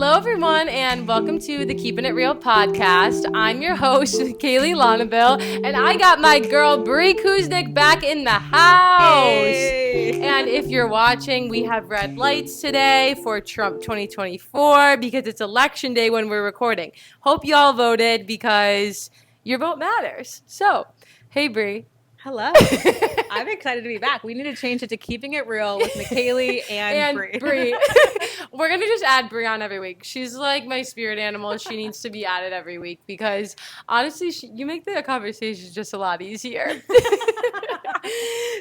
Hello, everyone, and welcome to the Keeping It Real podcast. I'm your host, Kaylee Lonaville, and I got my girl, Brie Kuznik, back in the house. Hey. And if you're watching, we have red lights today for Trump 2024 because it's election day when we're recording. Hope you all voted because your vote matters. So, hey, Brie. Hello. I'm excited to be back. We need to change it to Keeping It Real with McKaylee and Brie. We're going to just add Brie on every week. She's like my spirit animal. She needs to be added every week because honestly, you make the conversation just a lot easier.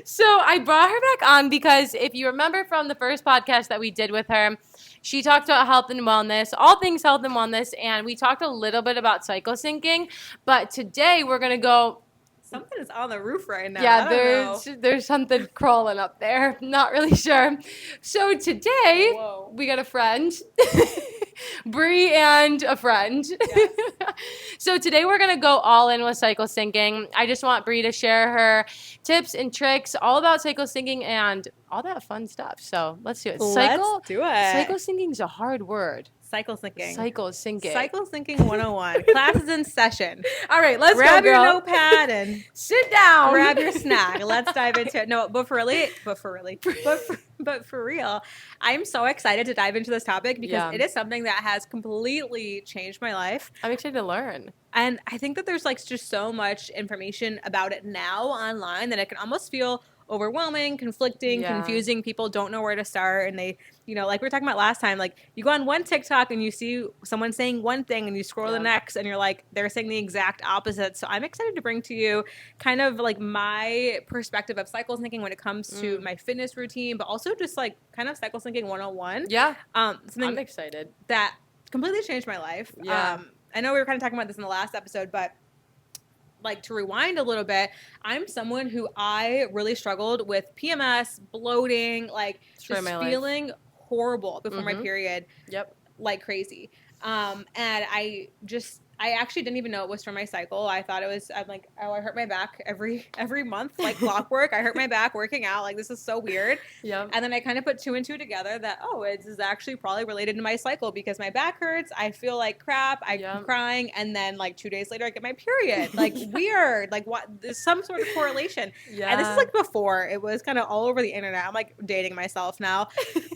So I brought her back on because if you remember from the first podcast that we did with her, she talked about health and wellness, all things health and wellness, and we talked a little bit about cycle syncing. But today we're going to go... Something is on the roof right now. Yeah, there's something crawling up there. Not really sure. So today, we got a friend, Brie and a friend. Yes. So today we're going to go all in with cycle syncing. I just want Brie to share her tips and tricks all about cycle syncing and all that fun stuff. So let's do it. Let's do it. Cycle syncing is a hard word. Cycle syncing. Cycle syncing. Cycle syncing 101. Class is in session. All right, let's grab go, girl. your notepad and sit down. Grab your snack. Let's dive into it. No, but for real, I'm so excited to dive into this topic because it is something that has completely changed my life. I'm excited to learn. And I think that there's like just so much information about it now online that it can almost feel overwhelming, conflicting, confusing. People don't know where to start, and they, like we were talking about last time, like you go on one TikTok and you see someone saying one thing and you scroll the next and you're like, they're saying the exact opposite. So I'm excited to bring to you kind of like my perspective of cycle syncing when it comes to my fitness routine, but also just like kind of cycle syncing 101. Yeah. Something I'm excited. That completely changed my life. Yeah. I know we were kind of talking about this in the last episode, but like to rewind a little bit, I'm someone who I really struggled with PMS, bloating, like just feeling horrible before my period. Yep. Like crazy. And I actually didn't even know it was from my cycle. I thought it was, I'm like, oh, I hurt my back every month, like clockwork. I hurt my back working out. Like, this is so weird. Yep. And then I kind of put two and two together that, it is actually probably related to my cycle because my back hurts. I feel like crap. I'm crying. And then like 2 days later, I get my period. Like weird. Like what? There's some sort of correlation. Yeah. And this is like before. It was kind of all over the internet. I'm like dating myself now.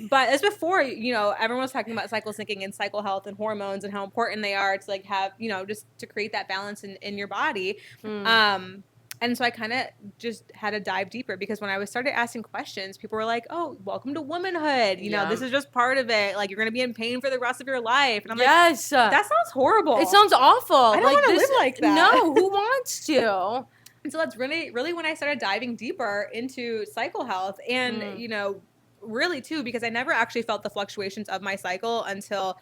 But as before, everyone was talking about cycle syncing and cycle health and hormones and how important they are to like have, just to create that balance in your body. And so I kind of just had to dive deeper because when I started asking questions, people were like, oh, welcome to womanhood. This is just part of it. Like, you're going to be in pain for the rest of your life. And I'm like, that sounds horrible. It sounds awful. I don't want to live like that. No, who wants to? And so that's really, really when I started diving deeper into cycle health and, really too, because I never actually felt the fluctuations of my cycle until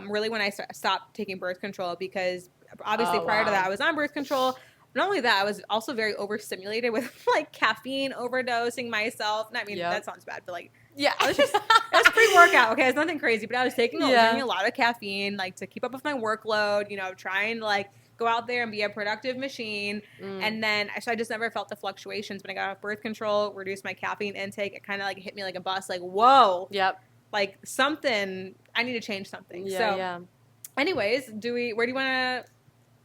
really when I stopped taking birth control, because obviously prior to that I was on birth control. Not only that, I was also very overstimulated with like caffeine overdosing myself. And I mean, that sounds bad, but like, I was it was pre-workout. Okay, it's nothing crazy, but I was drinking a lot of caffeine, like to keep up with my workload, trying to like go out there and be a productive machine. And then, so I just never felt the fluctuations. When I got off birth control, reduced my caffeine intake, it kind of like hit me like a bus, like, whoa. Yep. Like something, I need to change something. Anyways, where do you want to?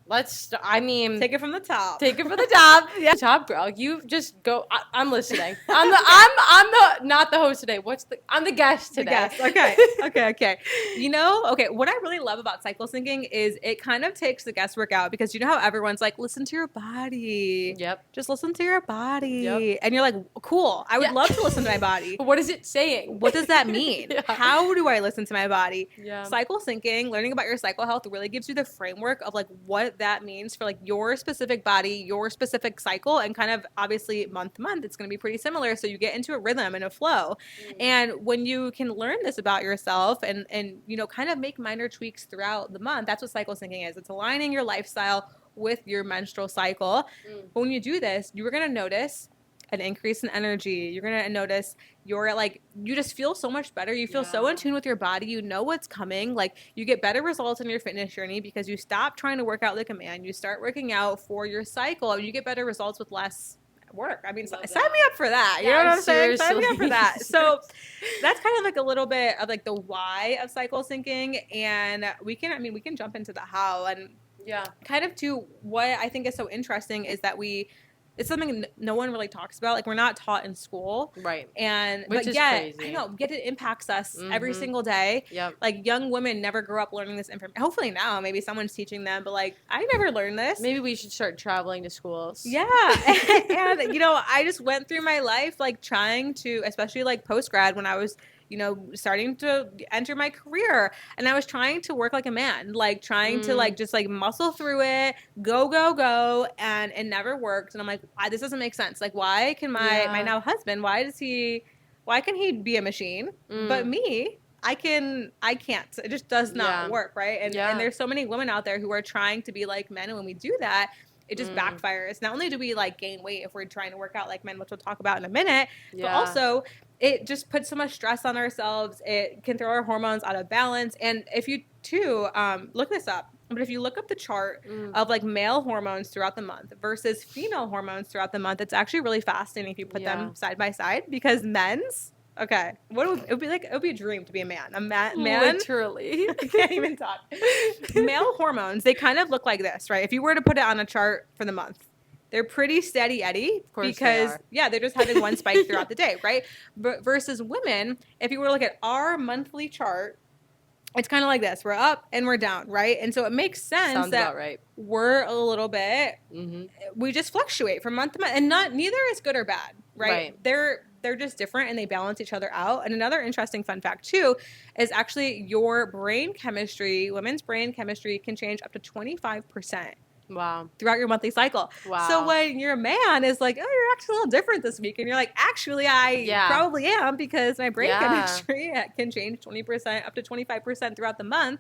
Take it from the top. Take it from the top. Yeah, top girl. You just go. I'm listening. I'm not the host today. I'm the guest today. The guest. Okay. What I really love about cycle syncing is it kind of takes the guesswork out because you know how everyone's like, listen to your body. Yep. Just listen to your body. Yep. And you're like, cool. I would love to listen to my body. But what is it saying? What does that mean? How do I listen to my body? Yeah. Cycle syncing, learning about your cycle health really gives you the framework of like what that means for like your specific body, your specific cycle, and kind of obviously month to month, it's going to be pretty similar. So you get into a rhythm and a flow. And when you can learn this about yourself and kind of make minor tweaks throughout the month, that's what cycle syncing is. It's aligning your lifestyle with your menstrual cycle. But when you do this, you're going to notice an increase in energy. You're going to notice you just feel so much better. You feel so in tune with your body. You know what's coming. Like, you get better results in your fitness journey because you stop trying to work out like a man. You start working out for your cycle and you get better results with less work. I mean, Love sign that. me up for that. You know what I'm saying? Sign me up for that. So that's kind of like a little bit of like the why of cycle syncing, and we can jump into the how. And kind of to what I think is so interesting is that it's something no one really talks about. Like, we're not taught in school. Right. But yet, crazy. I know, yet it impacts us every single day. Yep. Like, young women never grew up learning this information. Hopefully now, maybe someone's teaching them, but like, I never learned this. Maybe we should start traveling to schools. Yeah. And, you know, I just went through my life, like, trying to, especially like post-grad when I was, you know, starting to enter my career, and I was trying to work like a man, like trying to like just like muscle through it, go, and it never worked. And I'm like, this doesn't make sense. Like, why can my now husband, why can he be a machine, but me, I can't. It just does not work, right? And there's so many women out there who are trying to be like men, and when we do that, it just backfires. Not only do we like gain weight if we're trying to work out like men, which we'll talk about in a minute, but also it just puts so much stress on ourselves. It can throw our hormones out of balance. And if you too, look this up, but if you look up the chart of like male hormones throughout the month versus female hormones throughout the month, it's actually really fascinating if you put them side by side, because men's, it would be like, it would be a dream to be a man. Man, Literally. I can't even talk. Male hormones, they kind of look like this, right? If you were to put it on a chart for the month, they're pretty steady Eddie, because they're just having one spike throughout the day, right? But versus women, if you were to look at our monthly chart, it's kind of like this. We're up and we're down, right? And so it makes sense that we're a little bit, we just fluctuate from month to month, and neither is good or bad, right? They're just different, and they balance each other out. And another interesting fun fact too is actually your brain chemistry, women's brain chemistry, can change up to 25%. Wow. Throughout your monthly cycle. Wow. So when your man is like, oh, you're actually a little different this week, and you're like, actually, I probably am, because my brain chemistry can change 20% up to 25% throughout the month.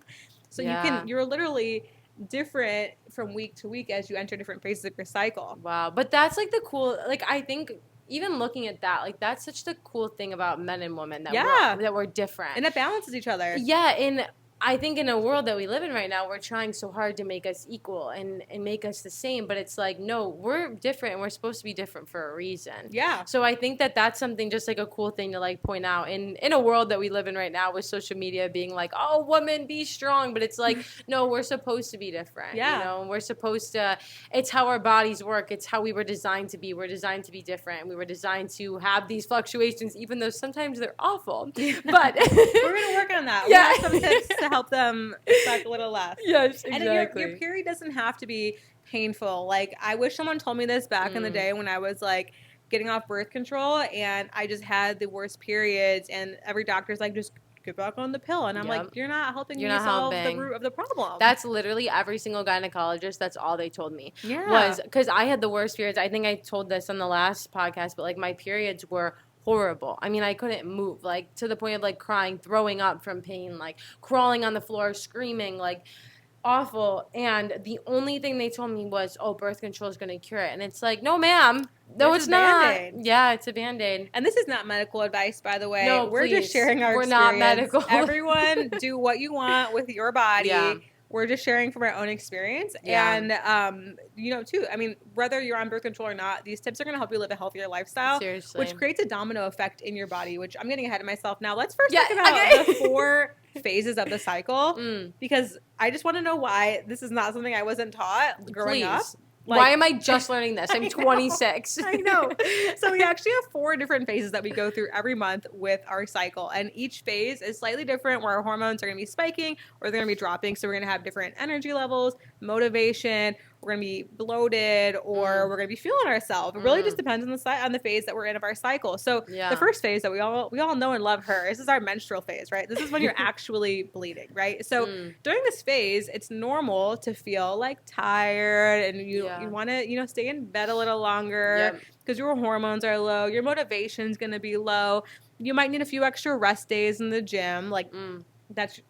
So you're literally different from week to week as you enter different phases of your cycle. Wow. But that's like the cool, like, I think even looking at that, like, that's such the cool thing about men and women, that we're different. And it balances each other. Yeah. And I think in a world that we live in right now, we're trying so hard to make us equal and make us the same. But it's like, no, we're different, and we're supposed to be different for a reason. Yeah. So I think that that's something, just like a cool thing to like point out in a world that we live in right now, with social media being like, oh, women, be strong. But it's like, no, we're supposed to be different. Yeah. You know, and we're supposed to, it's how our bodies work. It's how we were designed to be. We're designed to be different. And we were designed to have these fluctuations, even though sometimes they're awful. But we're going to work on that. Yeah. We have some tips to help them suck a little less. Yes, exactly. And your period doesn't have to be painful. Like, I wish someone told me this back in the day when I was like getting off birth control, and I just had the worst periods, and every doctor's like, just get back on the pill. And I'm like, you're not helping me solve the root of the problem. That's literally every single gynecologist. That's all they told me. Yeah. Was because I had the worst periods. I think I told this on the last podcast, but like my periods were horrible. I mean, I couldn't move, like, to the point of like crying, throwing up from pain, like crawling on the floor, screaming, like awful. And the only thing they told me was, oh, birth control is going to cure it. And it's like, no, ma'am. No, it's not. Band-Aid. Yeah, it's a Band-Aid. And this is not medical advice, by the way. No, we're just sharing our experience. We're not medical. Everyone do what you want with your body. Yeah. We're just sharing from our own experience. Yeah. And, you know, too, I mean, whether you're on birth control or not, these tips are going to help you live a healthier lifestyle. Seriously. Which creates a domino effect in your body, which I'm getting ahead of myself now. Let's first talk about the 4 phases of the cycle, because I just want to know why this is not something I wasn't taught growing up. Like, why am I just learning this? I'm 26. I know. So we actually have 4 different phases that we go through every month with our cycle. And each phase is slightly different, where our hormones are going to be spiking or they're going to be dropping. So we're going to have different energy levels, motivation. We're going to be bloated, or we're going to be feeling ourselves. It really just depends on the phase that we're in of our cycle. So the first phase that we all know and love her, this is our menstrual phase, right? This is when you're actually bleeding, right? So during this phase, it's normal to feel like tired, and you want to, you know, stay in bed a little longer because your hormones are low. Your motivation's going to be low. You might need a few extra rest days in the gym. Like that's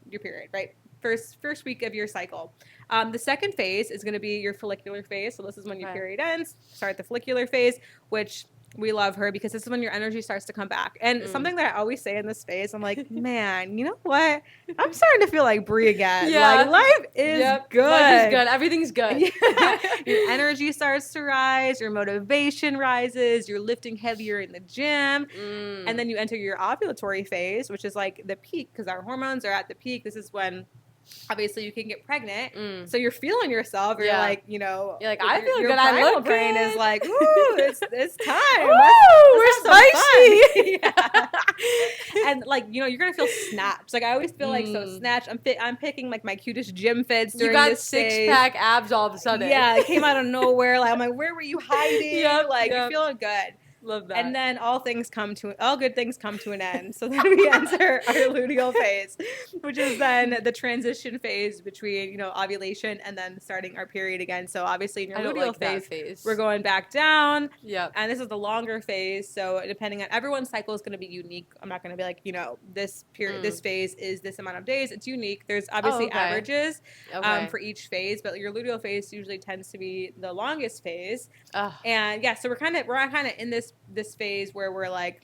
your period, right? First week of your cycle. The second phase is going to be your follicular phase. So this is when your period ends. Start the follicular phase, which We love her because this is when your energy starts to come back. And something that I always say in this phase, I'm like, man, you know what? I'm starting to feel like Brie again. Yeah. Like, life is good. Life is good. Everything's good. Yeah. Your energy starts to rise. Your motivation rises. You're lifting heavier in the gym. And then you enter your ovulatory phase, which is like the peak because our hormones are at the peak. This is when obviously you can get pregnant. So you're feeling yourself. You're like, you know, you're like, I feel your good. I look brain good. is like, ooh, it's time. Woo, we're spicy. Yeah. And like, you know, you're gonna feel snatched. Like I always feel like so snatched. I'm picking like my cutest gym fits during you got this phase. 6-pack abs all of a sudden. Yeah, it came out of nowhere. Like I'm like, where were you hiding? You're feeling good. Love that. And then all good things come to an end. So then we enter our luteal phase, which is then the transition phase between, you know, ovulation and then starting our period again. So obviously in your luteal phase, we're going back down. Yep. And this is the longer phase. So depending on everyone's cycle is going to be unique. I'm not going to be like, you know, this period, this phase is this amount of days. It's unique. There's obviously averages for each phase, but your luteal phase usually tends to be the longest phase. And yeah, so we're kind of in this phase where we're like,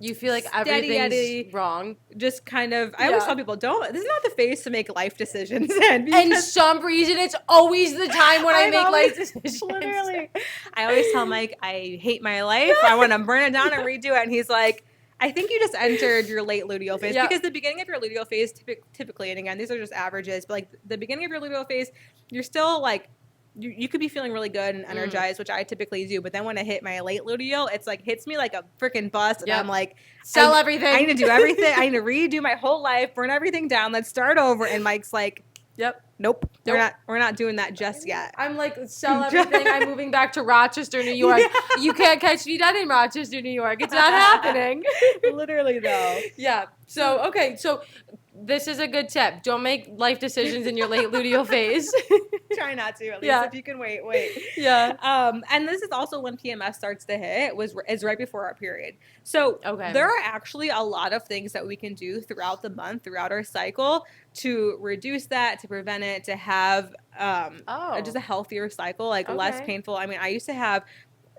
you feel like everything's wrong. Just kind of, I always tell people, this is not the phase to make life decisions in. And some reason, it's always the time when I make life decisions. Literally. I always tell Mike, I hate my life. I want to burn it down and redo it. And he's like, I think you just entered your late luteal phase. Because the beginning of your luteal phase, typically, and again, these are just averages, but like the beginning of your luteal phase, you're still like, you could be feeling really good and energized, which I typically do. But then when I hit my late luteal, it's like hits me like a freaking bus. And I'm like, sell everything. I need to do everything. I need to redo my whole life, burn everything down. Let's start over. And Mike's like, nope. We're not doing that just yet. I'm like, sell everything. I'm moving back to Rochester, New York. You can't catch me dead in Rochester, New York. It's not happening. Literally though. Yeah. So, okay. So this is a good tip. Don't make life decisions in your late luteal phase. Try not to, at least if you can wait. Yeah. And this is also when PMS starts to hit, is right before our period. So there are actually a lot of things that we can do throughout the month, throughout our cycle to reduce that, to prevent it, to have just a healthier cycle, like less painful. I mean, I used to have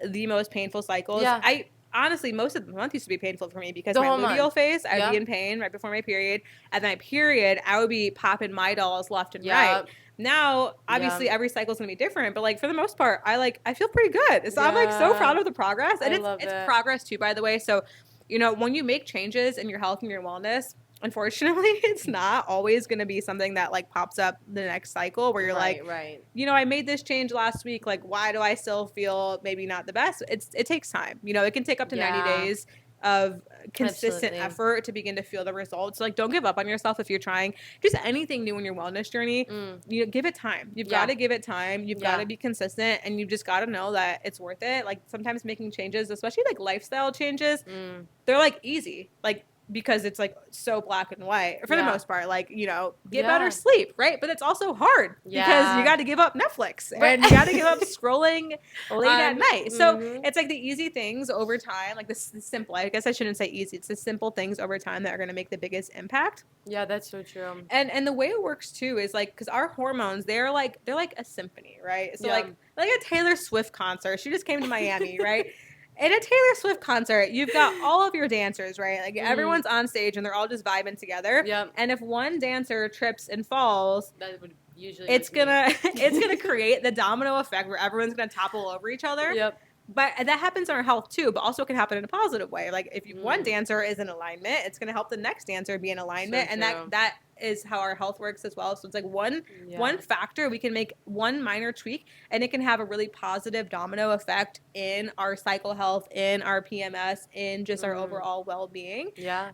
the most painful cycles. Yeah. Honestly, most of the month used to be painful for me because my luteal phase, I would be in pain right before my period. And then my period, I would be popping my dolls left and right. Now, obviously, every cycle is going to be different. But, like, for the most part, I feel pretty good. So I'm, like, so proud of the progress. And it's progress, too, by the way. So, you know, when you make changes in your health and your wellness, unfortunately, it's not always going to be something that, like, pops up the next cycle where you're you know, I made this change last week. Like, why do I still feel maybe not the best? It takes time. You know, it can take up to 90 days of consistent effort to begin to feel the results. So, like, don't give up on yourself if you're trying just anything new in your wellness journey. You know, give it time. You've got to give it time. You've got to be consistent, and you've just got to know that it's worth it. Like, sometimes making changes, especially like lifestyle changes, they're like easy. Like, because it's like so black and white for the most part, like, you know, get better sleep, right? But it's also hard because you got to give up Netflix and you got to give up scrolling late at night. So it's like the easy things over time, like the simple, I guess I shouldn't say easy. It's the simple things over time that are going to make the biggest impact. Yeah, that's so true. And the way it works too is like, cause our hormones, they're like a symphony, right? So like a Taylor Swift concert, she just came to Miami, right? In a Taylor Swift concert, you've got all of your dancers, right? Like everyone's on stage and they're all just vibing together. Yep. And if one dancer trips and falls, that would usually it's gonna create the domino effect where everyone's gonna topple over each other. Yep. But that happens in our health too, but also can happen in a positive way. Like if one dancer is in alignment, it's going to help the next dancer be in alignment. So and that is how our health works as well. So it's like one factor, we can make one minor tweak and it can have a really positive domino effect in our cycle health, in our PMS, in just our overall well-being. Yeah.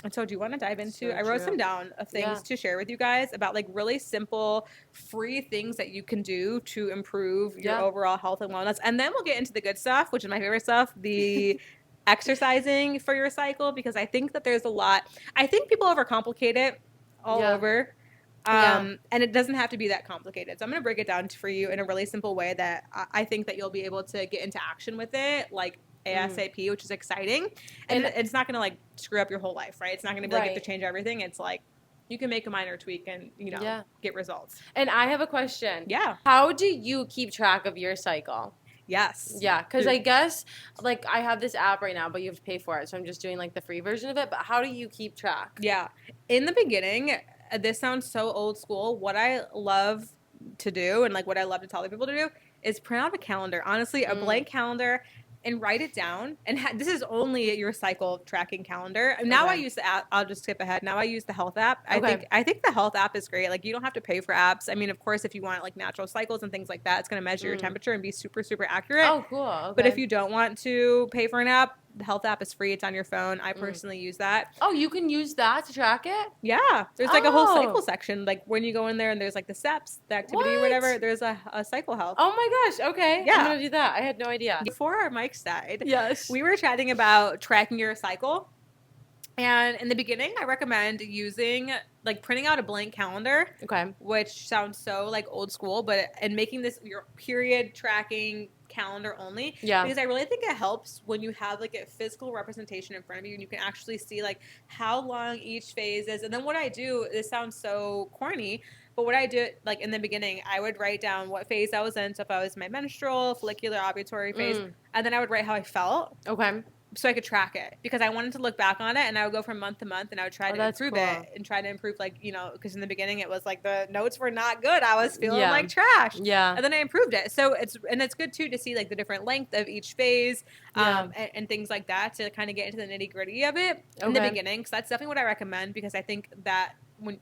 And so do you want to dive into, I wrote some down of things to share with you guys about like really simple, free things that you can do to improve your overall health and wellness. And then we'll get into the good stuff, which is my favorite stuff, the exercising for your cycle, because I think that there's a lot, I think people overcomplicate it all over. And it doesn't have to be that complicated. So I'm going to break it down for you in a really simple way that I think that you'll be able to get into action with it, like ASAP, which is exciting. And it's not going to like screw up your whole life, right? It's not going to be like you have to change everything. It's like you can make a minor tweak and, you know, get results. And I have a question. Yeah. How do you keep track of your cycle? Yes. Yeah, because I guess, like, I have this app right now, but you have to pay for it. So I'm just doing, like, the free version of it. But how do you keep track? Yeah. In the beginning, this sounds so old school. What I love to do and, like, what I love to tell other people to do is print out a calendar. Honestly, a blank calendar and write it down. And this is only your cycle tracking calendar. Now I use the app. I'll just skip ahead. Now I use the health app. I think the health app is great. Like, you don't have to pay for apps. I mean, of course, if you want like natural cycles and things like that, it's going to measure your temperature and be super, super accurate. Oh, cool. Okay. But if you don't want to pay for an app, the health app is free. It's on your phone. I personally use that. Oh, you can use that to track it? Yeah. There's like a whole cycle section. Like when you go in there and there's like the steps, the activity or whatever, there's a cycle health. Oh my gosh. Okay. Yeah. I'm going to do that. I had no idea. Before our mics died, yes, we were chatting about tracking your cycle. And in the beginning, I recommend using, like, printing out a blank calendar. Okay. Which sounds so, like, old school, and making this your period tracking calendar only. Yeah. Because I really think it helps when you have, like, a physical representation in front of you and you can actually see, like, how long each phase is. And then what I do, this sounds so corny, but what I do, like, in the beginning, I would write down what phase I was in. So if I was in my menstrual, follicular, ovulatory phase, and then I would write how I felt. Okay. So I could track it because I wanted to look back on it, and I would go from month to month and I would try to improve it and try to improve, like, you know, because in the beginning it was like the notes were not good. I was feeling like trash. Yeah. And then I improved it. So it's good too to see like the different length of each phase and things like that to kind of get into the nitty gritty of it in the beginning. Because that's definitely what I recommend, because I think that when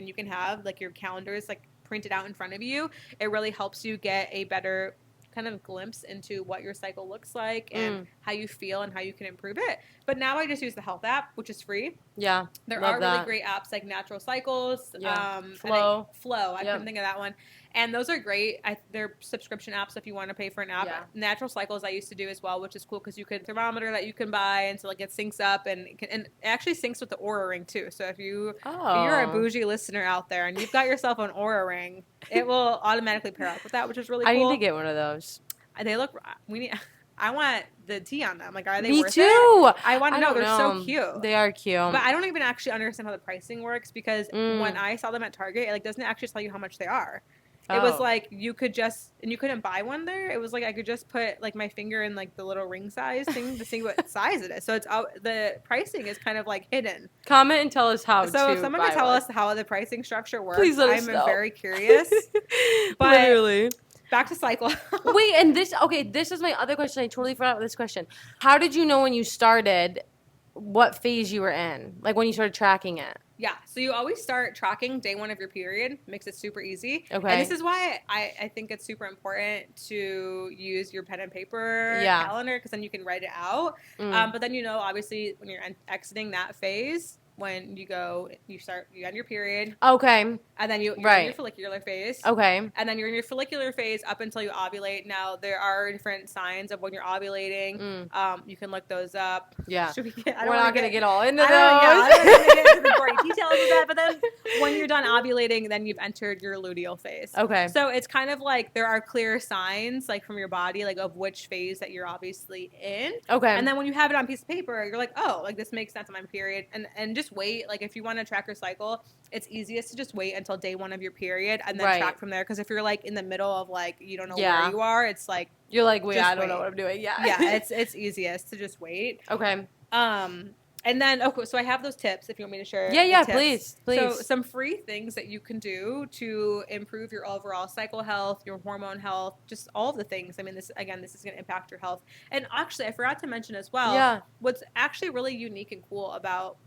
you can have like your calendars like printed out in front of you, it really helps you get a better kind of glimpse into what your cycle looks like and how you feel and how you can improve it. But now I just use the health app, which is free. Yeah. There are really great apps like Natural Cycles, Flow. I couldn't think of that one. And those are great. They're subscription apps if you want to pay for an app. Yeah. Natural Cycles I used to do as well, which is cool because you could thermometer that you can buy, and so like it syncs up and it actually syncs with the Oura Ring too. So if you're a bougie listener out there and you've got yourself an Oura Ring, it will automatically pair up with that, which is really cool. I need to get one of those. They look. I want the tea on them. Like, are they worth it? Me too. It? I want to know. They're so cute. They are cute. But I don't even actually understand how the pricing works, because when I saw them at Target, it like doesn't actually tell you how much they are. It was like you couldn't buy one there. It was like I could just put like my finger in like the little ring size thing to see what size it is. So it's the pricing is kind of like hidden. Comment and tell us how. So if someone could tell us how the pricing structure works, please let us know. I'm very curious. But literally. Back to cycle. Wait, and this is my other question. I totally forgot this question. How did you know when you started what phase you were in? Like when you started tracking it? Yeah, so you always start tracking day one of your period. Makes it super easy. Okay. And this is why I think it's super important to use your pen and paper calendar, because then you can write it out. But then, obviously when you're exiting that phase, when you end your period. Okay. And then you're in your follicular phase. Okay. And then you're in your follicular phase up until you ovulate. Now, there are different signs of when you're ovulating. You can look those up. Yeah. We're not going to get all into those. I don't want to get into the gory details of that. But then when you're done ovulating, then you've entered your luteal phase. Okay. So it's kind of like there are clear signs like from your body, like of which phase that you're obviously in. Okay. And then when you have it on a piece of paper, you're like, oh, like this makes sense on my period. And just wait. Like if you want to track your cycle, it's easiest to just wait until day one of your period and then track from there. Because if you're like in the middle of like you don't know where you are, it's like you're like, wait, I don't know what I'm doing. Yeah. Yeah, it's easiest to just wait. Okay. And then so I have those tips if you want me to share. Yeah, please. So some free things that you can do to improve your overall cycle health, your hormone health, just all of the things. I mean, this is going to impact your health. And actually, I forgot to mention as well, what's actually really unique and cool about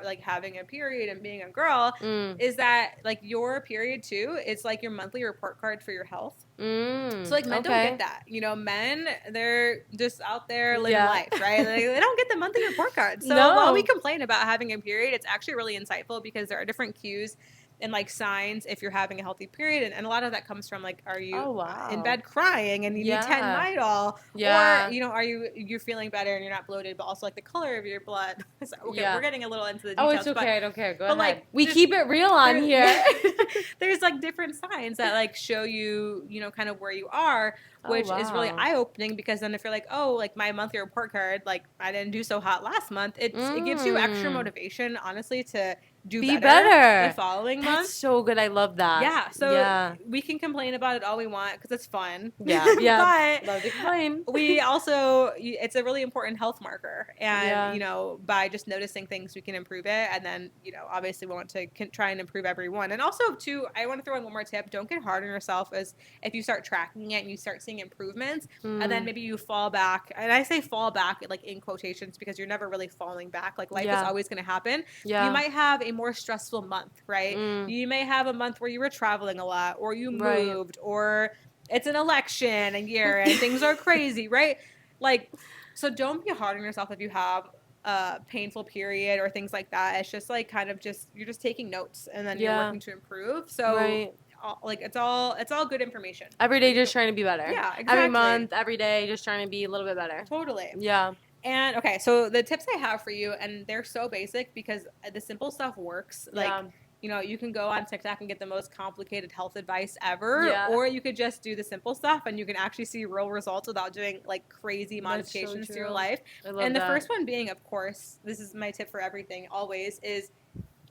like having a period and being a girl is that like your period too is like your monthly report card for your health. So like men don't get that. Men, they're just out there living life, right? Like, they don't get the monthly report card. So while we complain about having a period, it's actually really insightful because there are different cues and like signs if you're having a healthy period, and a lot of that comes from like, are you in bed crying and you need 10 Midol, or are you're feeling better and you're not bloated, but also like the color of your blood. So, we're getting a little into the details. Oh, it's okay. I don't care. Go ahead. Like, we keep it real on here. There's like different signs that like show you, kind of where you are, which is really eye-opening, because then if you're like, oh, like my monthly report card, like I didn't do so hot last month, it gives you extra motivation, honestly, to do Be better better. the following That's month. so good. I love that. Yeah. So we can complain about it all we want because it's fun. Yeah. Yeah. But love to complain. we also, it's a really important health marker. And, Yeah. you know, by just noticing things, we can improve it. And then, you know, obviously we want to try and improve everyone. And also, too, I want to throw in one more tip. Don't get hard on yourself as if you start tracking it and you start seeing improvements. And then maybe you fall back. And I say fall back, like in quotations, because you're never really falling back. Like life is always going to happen. Yeah. You might have a more stressful month, right? You may have a month where you were traveling a lot or you moved or it's an election year and things are crazy, right? Like, so don't be hard on yourself if you have a painful period or things like that. It's just like kind of just, you're just taking notes and then you're working to improve. So like it's all good information. Every day just trying to be better. Yeah, exactly. Every month, every day just trying to be a little bit better. Totally. Yeah. And okay, so the tips I have for you, and they're so basic because the simple stuff works. Like, you know, you can go on TikTok and get the most complicated health advice ever, or you could just do the simple stuff and you can actually see real results without doing like crazy modifications to your life. And the first one being, of course, this is my tip for everything always, is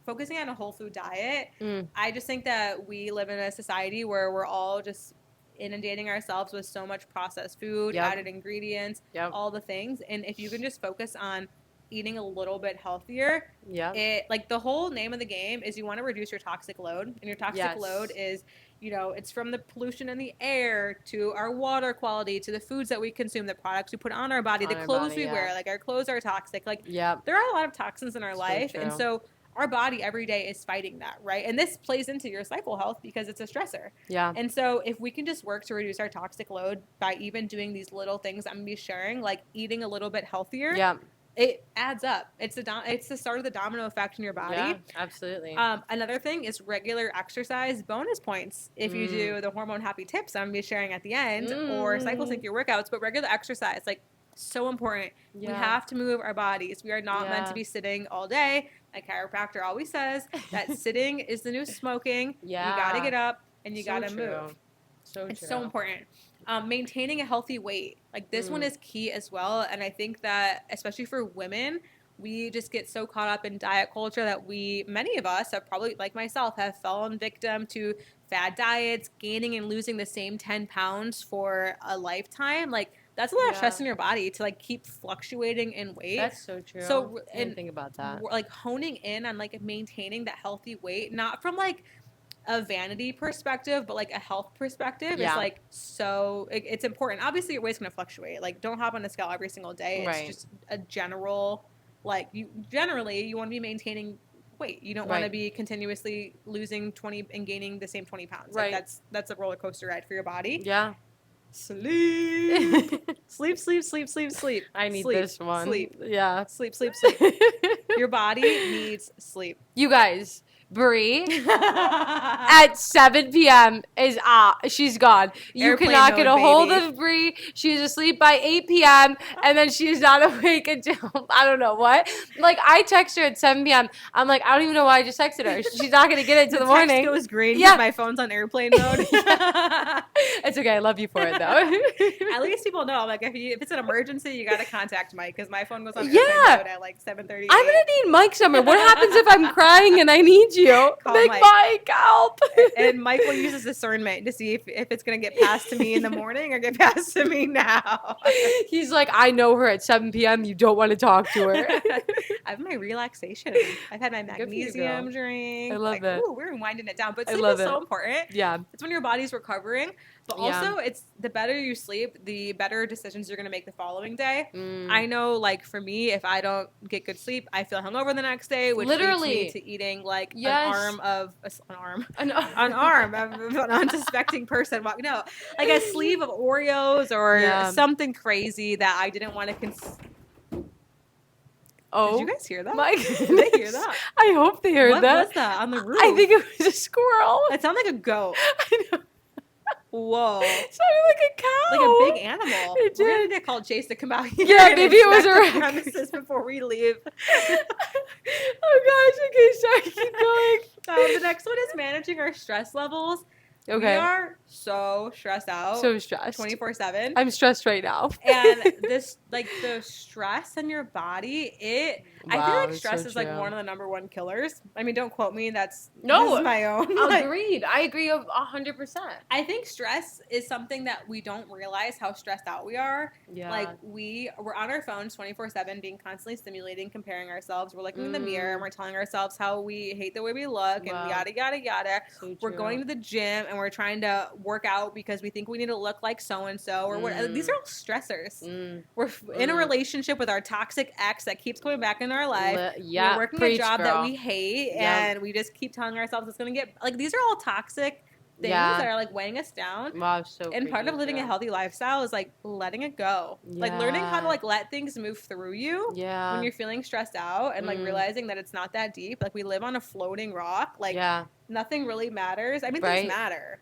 focusing on a whole food diet. I just think that we live in a society where we're all just inundating ourselves with so much processed food, added ingredients, all the things. And if you can just focus on eating a little bit healthier, it, like, the whole name of the game is you want to reduce your toxic load. And your toxic load is, you know, it's from the pollution in the air to our water quality to the foods that we consume, the products we put on our body, the clothes we wear. Like, our clothes are toxic. Like, there are a lot of toxins in our life. And so our body every day is fighting that, right? And this plays into your cycle health because it's a stressor. Yeah. And so if we can just work to reduce our toxic load by even doing these little things I'm going to be sharing, like eating a little bit healthier, it adds up. It's the start of the domino effect in your body. Yeah, absolutely. Another thing is regular exercise bonus points. If you do the hormone happy tips I'm going to be sharing at the end, or cycle sync your workouts, but regular exercise, like, so important. We have to move our bodies. We are not meant to be sitting all day. My chiropractor always says that sitting is the new smoking. You got to get up and you got to move. It's so important. Maintaining a healthy weight. Like, this one is key as well. And I think that, especially for women, we just get so caught up in diet culture that many of us have probably, like myself, have fallen victim to fad diets, gaining and losing the same 10 pounds for a lifetime. Like, that's a lot of stress in your body to, like, keep fluctuating in weight. That's so true. So, I didn't think about that. Like, honing in on, like, maintaining that healthy weight, not from, like, a vanity perspective, but, like, a health perspective is, like, so it's important. Obviously, your weight's going to fluctuate. Like, don't hop on a scale every single day. It's just a general, like, you want to be maintaining weight. You don't want to be continuously losing 20 and gaining the same 20 pounds. Like, that's a roller coaster ride for your body. Yeah. Sleep. Sleep. I need this one. Sleep. Yeah. Sleep. Your body needs sleep. You guys, Brie at 7 p.m. is she's gone. You cannot get a hold of Brie. She's asleep by 8 p.m. and then she's not awake until I don't know what. Like, I text her at 7 p.m. I'm like, I don't even know why I just texted her. She's not gonna get it until the morning. Text goes green because my phone's on airplane mode. It's okay. I love you for it though. At least people know. Like, if it's an emergency, you gotta contact Mike because my phone goes on airplane mode at like 7:30. I'm gonna need Mike somewhere. What happens if I'm crying and I need you? Big Mike, help. And Mike will use his discernment to see if it's going to get passed to me in the morning or get passed to me now. He's like, I know her at 7 p.m. You don't want to talk to her. I have my relaxation. I've had my magnesium drink. I love it. Ooh, we're winding it down. But sleep is so important. Yeah. It's when your body's recovering. But also, it's the better you sleep, the better decisions you're going to make the following day. I know, like, for me, if I don't get good sleep, I feel hungover the next day, which leads me to eating, like, an arm of an unsuspecting person. No, like a sleeve of Oreos or something crazy that I didn't want to Oh, did you guys hear that? Mike, did they hear that? I hope they heard that. What was that on the roof? I think it was a squirrel. It sounded like a goat. I know. Whoa. It sounded like a cow. Like a big animal. It did. We're going to get called Chase to come out here. Yeah, maybe it was a premises before we leave. Oh, gosh. Okay, sorry. Keep going. The next one is managing our stress levels. Okay. We are so stressed out. So stressed. 24/7. I'm stressed right now. And this, like, the stress in your body, I feel like that's stress so is like true. one of the number one killers. I mean, don't quote me. This No, is my own. Like, agreed. I agree 100%. I think stress is something that we don't realize how stressed out we are. Yeah. Like we're on our phones 24/7, being constantly stimulating, comparing ourselves. We're looking in the mirror and we're telling ourselves how we hate the way we look and yada yada yada. So we're going to the gym and we're trying to work out because we think we need to look like so and so or what. These are all stressors. We're in a relationship with our toxic ex that keeps coming back into our life. We're working a job that we hate and we just keep telling ourselves it's going to get like these are all toxic things that are like weighing us down. Wow, so and part of living a healthy lifestyle is like letting it go. Like learning how to like let things move through you when you're feeling stressed out and like realizing that it's not that deep. Like we live on a floating rock. Like nothing really matters. I mean things matter.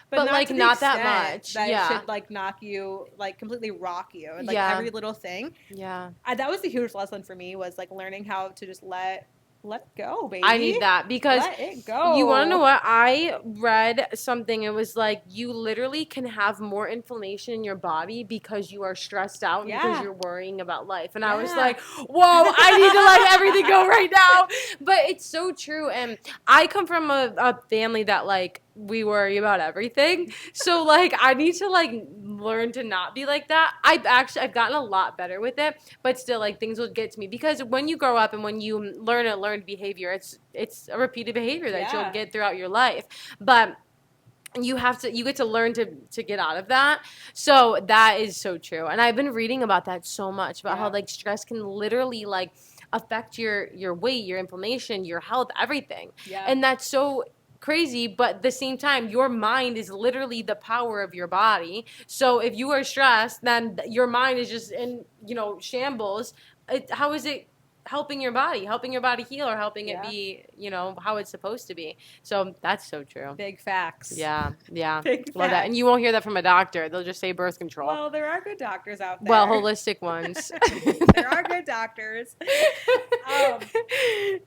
But like not that much. That it should like knock you, like completely rock you. And like every little thing. Yeah. That was the huge lesson for me was like learning how to just let it go, baby. I need that because let it go. You want to know what? I read something. It was like you literally can have more inflammation in your body because you are stressed out because you're worrying about life. And I was like, whoa, I need to let everything go right now. But it's so true. And I come from a family that like we worry about everything. So like I need to like learn to not be like that. I've gotten a lot better with it, but still like things will get to me because when you grow up and when you learn a learned behavior, it's a repeated behavior that you'll get throughout your life. But you get to learn to get out of that. So that is so true. And I've been reading about that so much about how like stress can literally like affect your weight, your inflammation, your health, everything. Yeah. And that's so crazy, but at the same time your mind is literally the power of your body. So if you are stressed, then your mind is just in shambles. How is it helping your body heal or helping it be how it's supposed to be? So that's so true. Big facts. Yeah Big love that. And you won't hear that from a doctor. They'll just say birth control. Well, there are good doctors out there. Well, holistic ones. There are good doctors.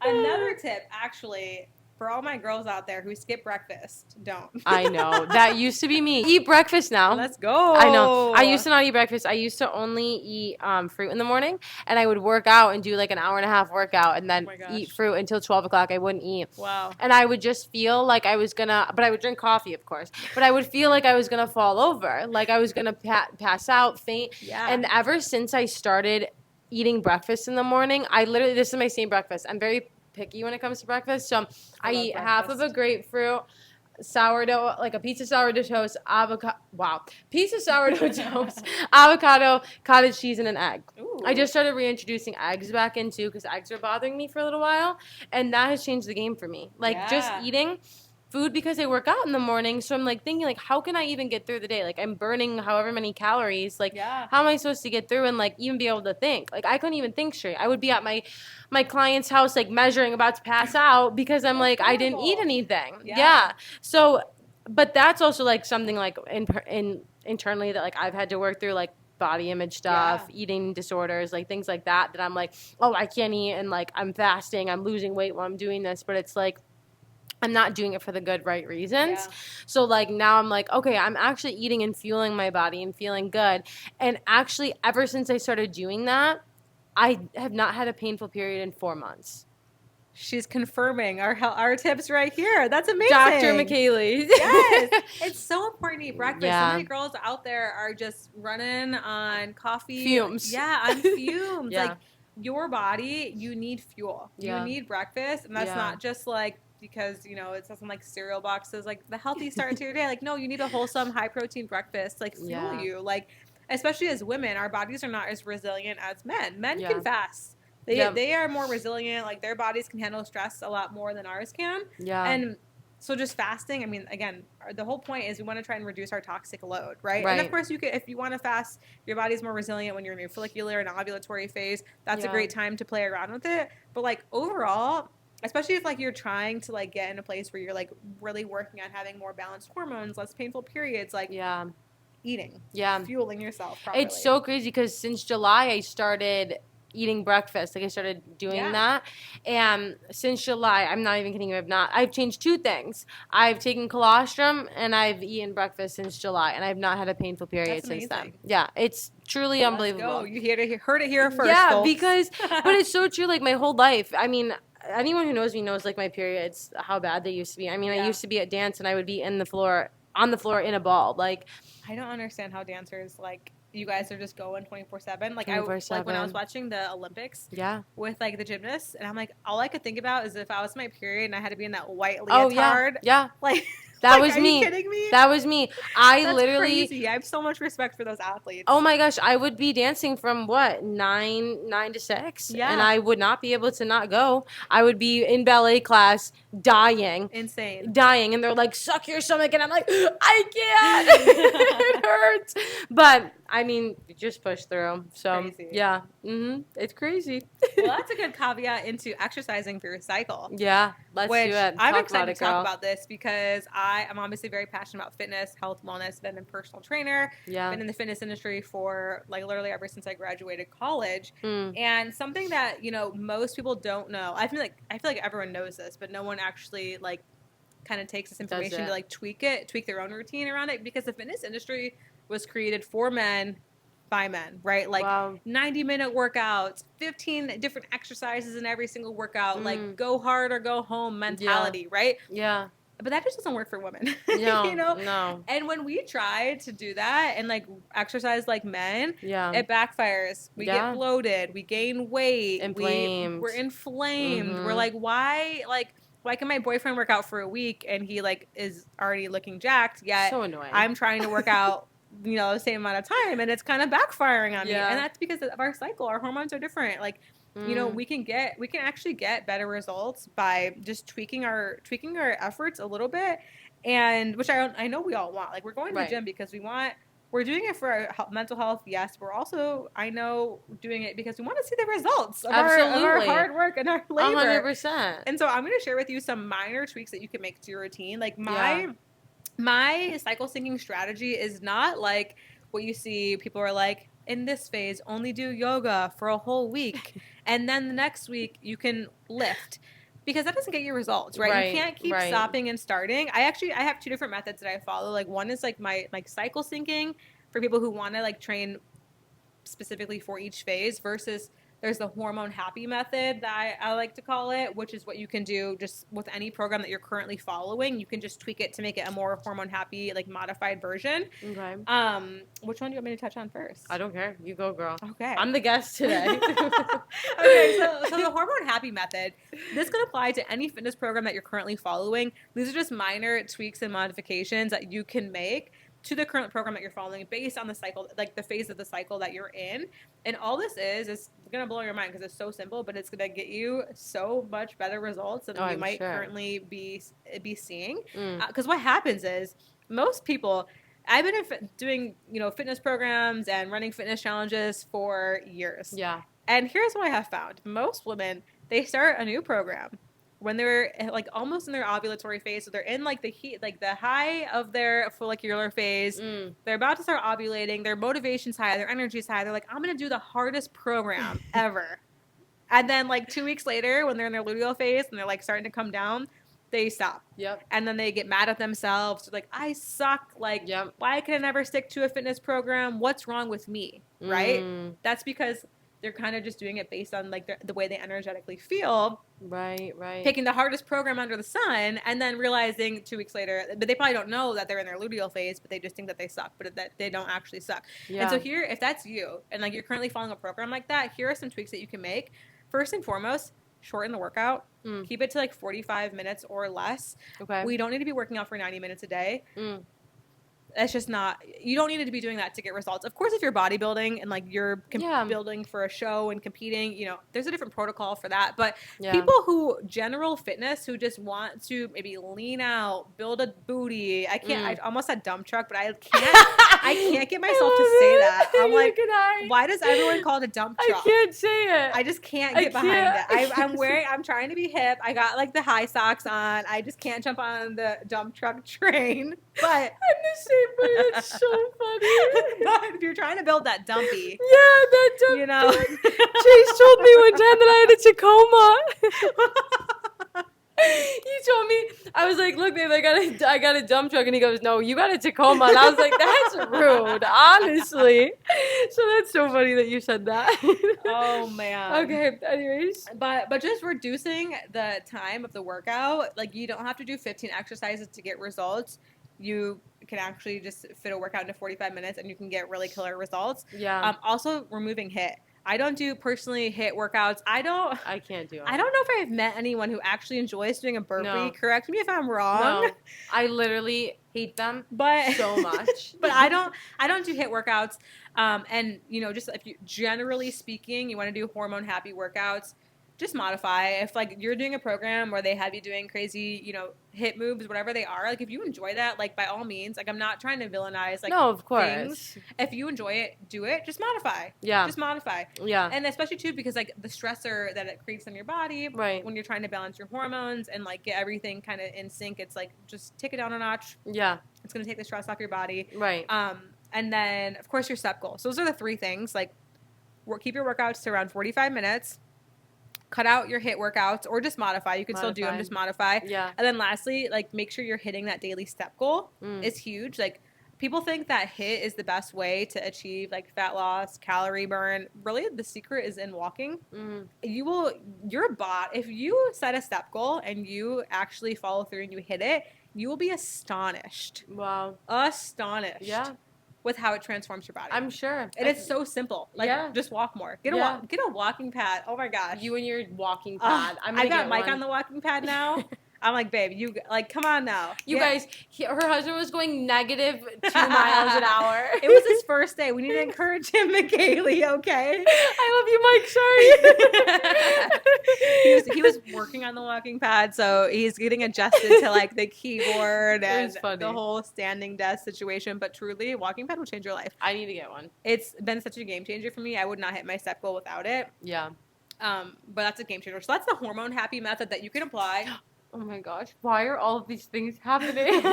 Another tip actually for all my girls out there who skip breakfast, don't. I know. That used to be me. Eat breakfast now. Let's go. I know. I used to not eat breakfast. I used to only eat fruit in the morning, and I would work out and do like an hour and a half workout and then eat fruit until 12 o'clock. I wouldn't eat. Wow. And I would just feel like I was going to, but I would drink coffee, of course, but I would feel like I was going to fall over, like I was going to pass out, faint. Yeah. And ever since I started eating breakfast in the morning, this is my same breakfast. I'm very picky when it comes to breakfast, so I eat half of a grapefruit, sourdough, like a piece of sourdough toast, piece of sourdough toast, avocado, cottage cheese, and an egg. Ooh. I just started reintroducing eggs back in too because eggs were bothering me for a little while, and that has changed the game for me. Like just eating food because I work out in the morning, so I'm like thinking like how can I even get through the day? Like I'm burning however many calories, like how am I supposed to get through and like even be able to think? Like I couldn't even think straight. I would be at my client's house like measuring, about to pass out because I'm like I didn't eat anything. Yeah. So but that's also like something like in internally that like I've had to work through, like body image stuff, eating disorders, like things like that I'm like, oh, I can't eat and like I'm fasting, I'm losing weight while I'm doing this, but it's like I'm not doing it for the good, right reasons. Yeah. So, like, now I'm like, okay, I'm actually eating and fueling my body and feeling good. And actually, ever since I started doing that, I have not had a painful period in 4 months. She's confirming our tips right here. That's amazing. Dr. McKaylee. Yes. It's so important to eat breakfast. Yeah. So many girls out there are just running on coffee. Fumes. Yeah, on fumes. Like, your body, you need fuel. Yeah. You need breakfast. And that's not just like, because, it says on like cereal boxes, like the healthy start to your day. Like, no, you need a wholesome, high protein breakfast, like fuel you. Like, especially as women, our bodies are not as resilient as men. Men can fast. They are more resilient. Like their bodies can handle stress a lot more than ours can. Yeah. And so just fasting, I mean, again, the whole point is we want to try and reduce our toxic load, right? And of course, if you want to fast, your body's more resilient when you're in your follicular and ovulatory phase. That's a great time to play around with it. But like overall, especially if like you're trying to like get in a place where you're like really working on having more balanced hormones, less painful periods, like eating, fueling yourself properly. It's so crazy because since July I started eating breakfast. Like I started doing that. And since July, I'm not even kidding you, I've changed 2 things. I've taken colostrum and I've eaten breakfast since July, and I've not had a painful period since then. Yeah, it's truly unbelievable. Go. You heard it here first, yeah, folks. but it's so true. Like my whole life, I mean, anyone who knows me knows like my periods, how bad they used to be. I mean, I used to be at dance and I would be on the floor in a ball. Like, I don't understand how dancers, like, you guys are just going 24/7. Like, 24/7. Like when I was watching the Olympics with, like, the gymnasts, and I'm like, all I could think about is if I was my period and I had to be in that white leotard. Yeah. Like, that was are me. you kidding me? That was me. That's literally crazy. I have so much respect for those athletes. Oh my gosh, I would be dancing from 9 to 6. Yeah. And I would not be able to not go. I would be in ballet class dying. Insane. Dying. And they're like, suck your stomach. And I'm like, I can't. It hurts. But I mean, just push through. So crazy. Yeah. It's crazy. Well, that's a good caveat into exercising through your cycle. Yeah. Let's do it. I'm excited to talk about this because I'm obviously very passionate about fitness, health, wellness, been a personal trainer, been in the fitness industry for like literally ever since I graduated college. And something that, you know, most people don't know, I feel like everyone knows this, but no one actually like kind of takes this information to like tweak their own routine around it, because the fitness industry was created for men by men, right? Like 90-minute workouts, 15 different exercises in every single workout, like go hard or go home mentality, right? Yeah. But that just doesn't work for women. No, you know? No. And when we try to do that and like exercise like men, it backfires. We get bloated, we gain weight, inflamed. We're inflamed. We're like, why can my boyfriend work out for a week and he like is already looking jacked, yet so annoying. I'm trying to work out you know, the same amount of time, and it's kind of backfiring on me. And that's because of our cycle. Our hormones are different. Like, you know, we can actually get better results by just tweaking our efforts a little bit, and which I know we all want. Like, we're going to the gym because we're doing it for our mental health. Yes, we're also, I know, doing it because we want to see the results of our hard work and our labor. 100%. And so I'm going to share with you some minor tweaks that you can make to your routine. Like my cycle syncing strategy is not like what you see people are like, in this phase, only do yoga for a whole week. And then the next week you can lift. Because that doesn't get you results, right? You can't keep stopping and starting. I have 2 different methods that I follow. Like one is like my cycle syncing for people who want to like train specifically for each phase, versus there's the hormone happy method that I like to call it, which is what you can do just with any program that you're currently following. You can just tweak it to make it a more hormone happy, like modified version. Okay. Which one do you want me to touch on first? I don't care. You go, girl. Okay. I'm the guest today. Okay, so the hormone happy method, this can apply to any fitness program that you're currently following. These are just minor tweaks and modifications that you can make to the current program that you're following based on the cycle, like the phase of the cycle that you're in. And all this is going to blow your mind because it's so simple, but it's going to get you so much better results than you might currently be seeing. Because what happens is most people, I've been doing, you know, fitness programs and running fitness challenges for years. Yeah. And here's what I have found. Most women, they start a new program when they're like almost in their ovulatory phase. So they're in like the heat, like the high of their follicular phase. They're about to start ovulating. Their motivation's high. Their energy's high. They're like, I'm going to do the hardest program ever. And then like 2 weeks later, when they're in their luteal phase and they're like starting to come down, they stop. Yep. And then they get mad at themselves. Like, I suck. Like, why can I never stick to a fitness program? What's wrong with me? Right? That's because they're kind of just doing it based on like the way they energetically feel. Right. Picking the hardest program under the sun and then realizing 2 weeks later, but they probably don't know that they're in their luteal phase, but they just think that they suck, but that they don't actually suck. Yeah. And so here, if that's you and like you're currently following a program like that, here are some tweaks that you can make. First and foremost, shorten the workout. Keep it to like 45 minutes or less. Okay. We don't need to be working out for 90 minutes a day. That's just not, you don't need to be doing that to get results. Of course, if you're bodybuilding and like you're building for a show and competing, you know, there's a different protocol for that. But people who general fitness, who just want to maybe lean out, build a booty. I almost said dump truck, but I can't get myself to say that. I'm like, why does everyone call it a dump truck? I can't say it. I just can't get behind it. I'm trying to be hip. I got like the high socks on. I just can't jump on the dump truck train. But I'm the same but it's so funny. But if you're trying to build that dumpy, Yeah, that dump. you know. Chase told me one time that I had a Tacoma. He told me, I was like, look, babe, I got a dump truck. And he goes, no, you got a Tacoma. And I was like, that's rude, honestly. So that's so funny that you said that. Oh, man. Okay, anyways. But just reducing the time of the workout, like you don't have to do 15 exercises to get results. You can actually just fit a workout into 45 minutes and you can get really killer results. Yeah. Also, removing HIIT. I don't do personally HIIT workouts. I can't do it. I don't know if I've met anyone who actually enjoys doing a burpee. No. Correct me if I'm wrong. No, I literally hate them but so much. But I don't do HIIT workouts. And you know, just if you generally speaking, you want to do hormone happy workouts, just modify. If like you're doing a program where they have you doing crazy, you know, HIIT moves, whatever they are, like if you enjoy that, like by all means, like I'm not trying to villainize like no, of course. things. If you enjoy it, do it. Just modify. Yeah. Just modify. Yeah. And especially too because like the stressor that it creates on your body, right, when you're trying to balance your hormones and like get everything kind of in sync, it's like just take it down a notch. Yeah. It's gonna take the stress off your body. Right. And then of course your step goals. So those are the three things. Like keep your workouts to around 45 minutes. Cut out your HIIT workouts or just modify. You can still do them, just modify. Yeah. And then lastly, like make sure you're hitting that daily step goal is huge. Like people think that HIIT is the best way to achieve like fat loss, calorie burn. Really, the secret is in walking. Your bot, if you set a step goal and you actually follow through and you hit it, you will be astonished. Wow. Astonished. Yeah. With how it transforms your body. I'm sure. And it's so simple. Like, just walk more. Get a walking pad. Oh, my gosh. You and your walking pad. I got Mike on the walking pad now. I'm like, babe, you, like, come on now. You guys, her husband was going negative 2 miles an hour. It was his first day. We need to encourage him, McKaylee, okay? I love you, Mike. Sorry. He was working on the walking pad, so he's getting adjusted to, like, the keyboard and the whole standing desk situation. But truly, walking pad will change your life. I need to get one. It's been such a game changer for me. I would not hit my step goal without it. Yeah. But that's a game changer. So that's the hormone happy method that you can apply. Oh my gosh, why are all of these things happening?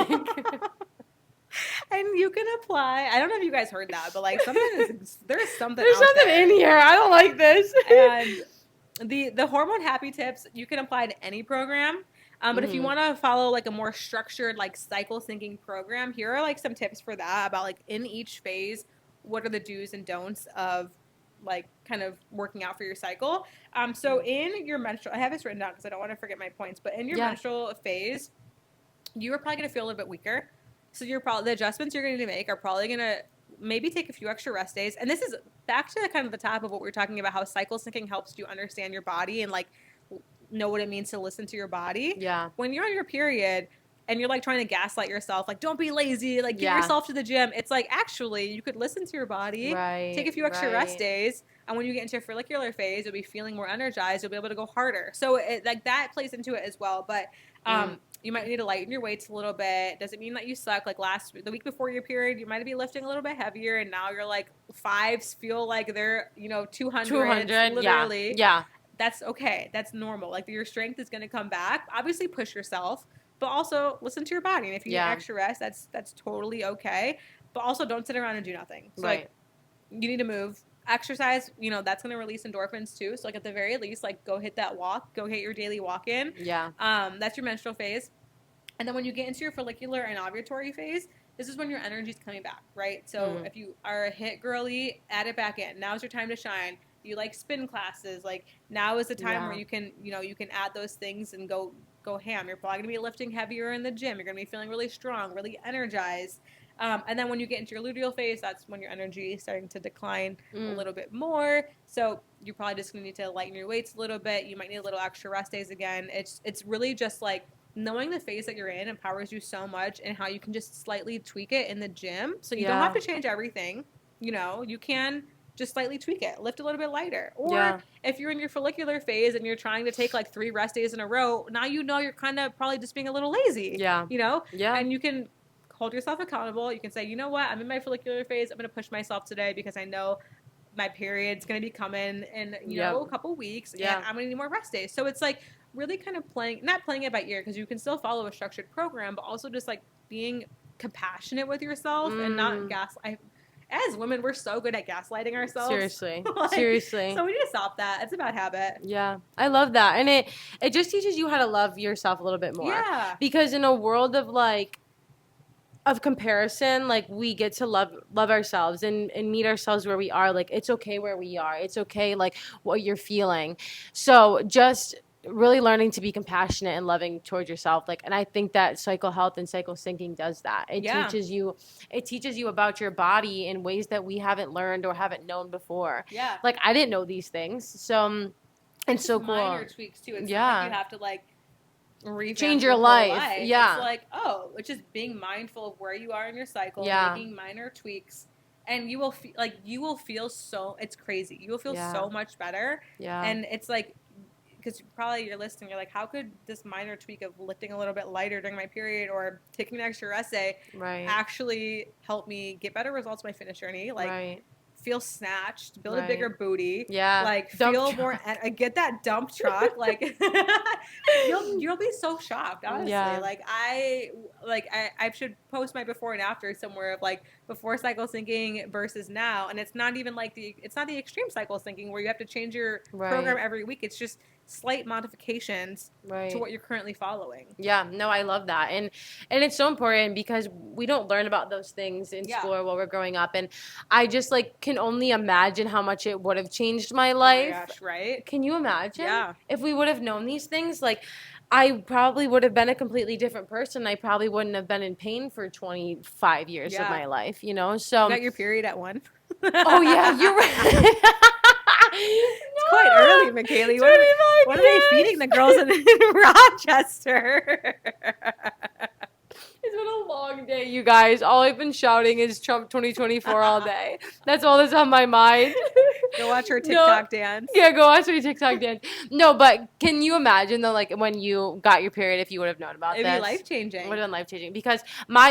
And you can apply. I don't know if you guys heard that, but like there's something in here. I don't like this. And the hormone happy tips you can apply to any program. But if you want to follow like a more structured like cycle syncing program, here are like some tips for that about like in each phase, what are the do's and don'ts of like kind of working out for your cycle. So in your menstrual, I have this written down because I don't want to forget my points, but in your menstrual phase, you are probably going to feel a little bit weaker. So the adjustments you're going to make are probably going to maybe take a few extra rest days. And this is back to kind of the top of what we were talking about, how cycle syncing helps you understand your body and like know what it means to listen to your body. Yeah. When you're on your period and you're like trying to gaslight yourself, like don't be lazy, like get yourself to the gym. It's like actually you could listen to your body, take a few extra rest days, and when you get into a follicular phase, you'll be feeling more energized. You'll be able to go harder. So like that plays into it as well. But you might need to lighten your weights a little bit. Doesn't mean that you suck. Like the week before your period, you might be lifting a little bit heavier, and now you're like 5s feel like they're 200 literally. Yeah. That's okay. That's normal. Like your strength is going to come back. Obviously, push yourself. But also listen to your body. And if you need extra rest, that's totally okay. But also don't sit around and do nothing. So like you need to move. Exercise, that's going to release endorphins too. So like at the very least, like go hit that walk. Go hit your daily walk-in. Yeah. That's your menstrual phase. And then when you get into your follicular and ovulatory phase, this is when your energy is coming back, right? So if you are a HIIT girly, add it back in. Now's your time to shine. You like spin classes. Like now is the time where you can add those things and go ham. You're probably going to be lifting heavier in the gym. You're going to be feeling really strong, really energized. And then when you get into your luteal phase, that's when your energy is starting to decline a little bit more. So you're probably just going to need to lighten your weights a little bit. You might need a little extra rest days again. It's really just like knowing the phase that you're in empowers you so much and how you can just slightly tweak it in the gym. So you don't have to change everything. You can just slightly tweak it, lift a little bit lighter. Or if you're in your follicular phase and you're trying to take like 3 rest days in a row, now you're kind of probably just being a little lazy. Yeah. And you can hold yourself accountable. You can say, you know what, I'm in my follicular phase. I'm going to push myself today because I know my period's going to be coming in, a couple weeks. And I'm going to need more rest days. So it's like really kind of not playing it by ear because you can still follow a structured program, but also just like being compassionate with yourself and not as women, we're so good at gaslighting ourselves. Seriously. Seriously. So we need to stop that. It's a bad habit. Yeah. I love that. And it just teaches you how to love yourself a little bit more. Yeah. Because in a world of like of comparison, like we get to love ourselves and meet ourselves where we are. Like it's okay where we are. It's okay like what you're feeling. So just really learning to be compassionate and loving towards yourself. Like, and I think that cycle health and cycle syncing does that. It teaches you about your body in ways that we haven't learned or haven't known before. Yeah. Like I didn't know these things. So it's so cool. Minor tweaks too. It's not like you have to like change your life. Yeah. It's like, it's just being mindful of where you are in your cycle, making minor tweaks. And you will feel so, it's crazy. You will feel so much better. Yeah. And it's like, because probably you're listening, you're like, how could this minor tweak of lifting a little bit lighter during my period or taking an extra essay actually help me get better results when I finish journey? Like, feel snatched, build a bigger booty. Yeah. Like, feel more, get that dump truck. Like, you'll be so shocked, honestly. Yeah. Like, I should post my before and after somewhere of like before cycle syncing versus now. And it's not even like it's not the extreme cycle syncing where you have to change your program every week. It's just slight modifications to what you're currently following. Yeah, no, I love that. And it's so important because we don't learn about those things in school or while we're growing up. And I just like can only imagine how much it would have changed my life. Oh my gosh, right? Can you imagine? Yeah. If we would have known these things, like I probably would have been a completely different person. I probably wouldn't have been in pain for 25 years of my life, you know? So you got your period at 1. Oh yeah, you're right. It's quite early, McKaylee. What are they feeding the girls in Rochester? It's been a long day, you guys. All I've been shouting is Trump 2024 all day. That's all that's on my mind. Go watch her TikTok dance. Yeah, go watch her TikTok dance. No, but can you imagine though, like when you got your period, if you would have known about this? It'd be life-changing. It would have been life-changing because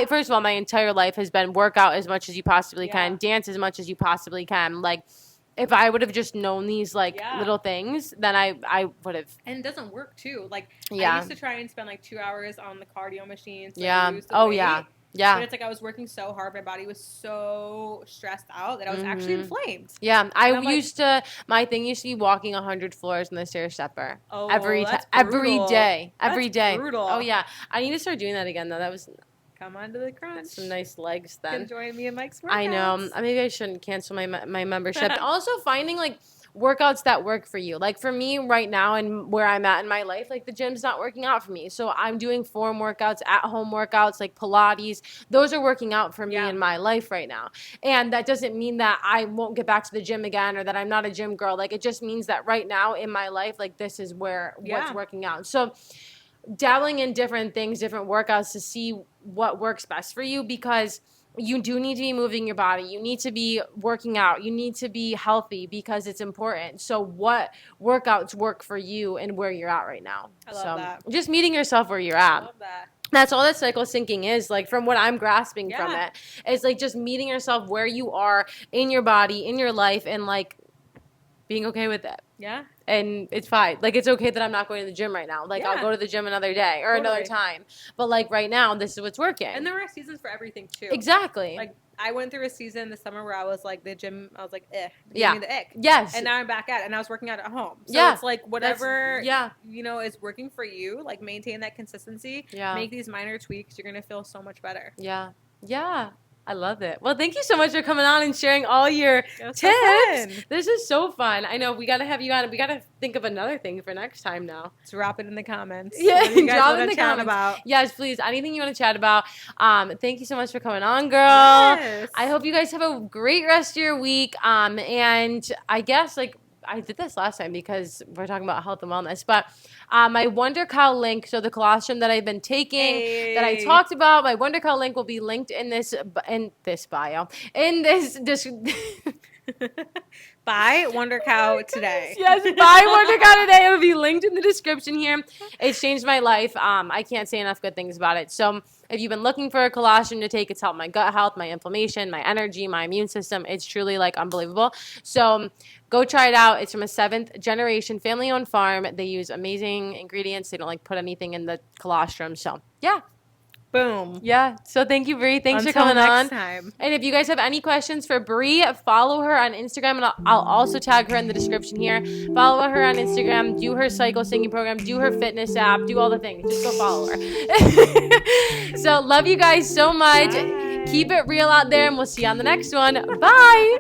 first of all, my entire life has been work out as much as you possibly can, dance as much as you possibly can. Like, if I would have just known these like little things, then I would have. And it doesn't work too. Like I used to try and spend like 2 hours on the cardio machine. So yeah. Yeah. But it's like I was working so hard. My body was so stressed out that I was actually inflamed. Yeah. My thing used to be walking 100 floors in the stair stepper. Oh, every day. Every day. Brutal. Oh yeah. I need to start doing that again though. That was. Come on to the crunch. Some nice legs then. Enjoy me and Mike's workouts. I know. Maybe I shouldn't cancel my membership. Also finding like workouts that work for you. Like for me right now and where I'm at in my life, like the gym's not working out for me. So I'm doing form workouts, at-home workouts, like Pilates. Those are working out for me in my life right now. And that doesn't mean that I won't get back to the gym again or that I'm not a gym girl. Like it just means that right now in my life, like this is what's working out. So dabbling in different things, different workouts to see what works best for you because you do need to be moving your body. You need to be working out. You need to be healthy because it's important. So what workouts work for you and where you're at right now? I love that. Just meeting yourself where you're at. I love that. That's all that cycle syncing is, like from what I'm grasping from it. It's like just meeting yourself where you are in your body, in your life, and like being okay with it. Yeah. And it's fine. Like, it's okay that I'm not going to the gym right now. Like, I'll go to the gym another day or another time. But, like, right now, this is what's working. And there are seasons for everything, too. Exactly. Like, I went through a season this summer where I was, like, the gym, I was like, giving me the ick. Yes. And now I'm back at it, and I was working out at home. So it's, like, whatever, you know, is working for you, like, maintain that consistency. Yeah. Make these minor tweaks. You're going to feel so much better. Yeah. Yeah. I love it. Well, thank you so much for coming on and sharing all your tips. So this is so fun. I know we got to have you on. We got to think of another thing for next time now. Drop it in the comments. Yeah, drop it in the comments. About? Yes, please. Anything you want to chat about. Thank you so much for coming on, girl. Yes. I hope you guys have a great rest of your week. And I guess, like, I did this last time because we're talking about health and wellness, but my WonderCow link, so the colostrum that I've been taking that I talked about, my WonderCow link will be linked in this bio. Buy WonderCow today. Yes, buy WonderCow today. It'll be linked in the description here. It's changed my life. I can't say enough good things about it. So if you've been looking for a colostrum to take, it's helped my gut health, my inflammation, my energy, my immune system. It's truly like unbelievable. So go try it out. It's from a 7th generation family-owned farm. They use amazing ingredients. They don't like put anything in the colostrum. So yeah. Boom. Yeah. So thank you, Bree. Thanks Until for coming next on. time. And if you guys have any questions for Bree, follow her on Instagram, and I'll also tag her in the description here. Follow her on Instagram. Do her cycle singing program. Do her fitness app. Do all the things. Just go follow her. So love you guys so much. Bye. Keep it real out there, and we'll see you on the next one. Bye.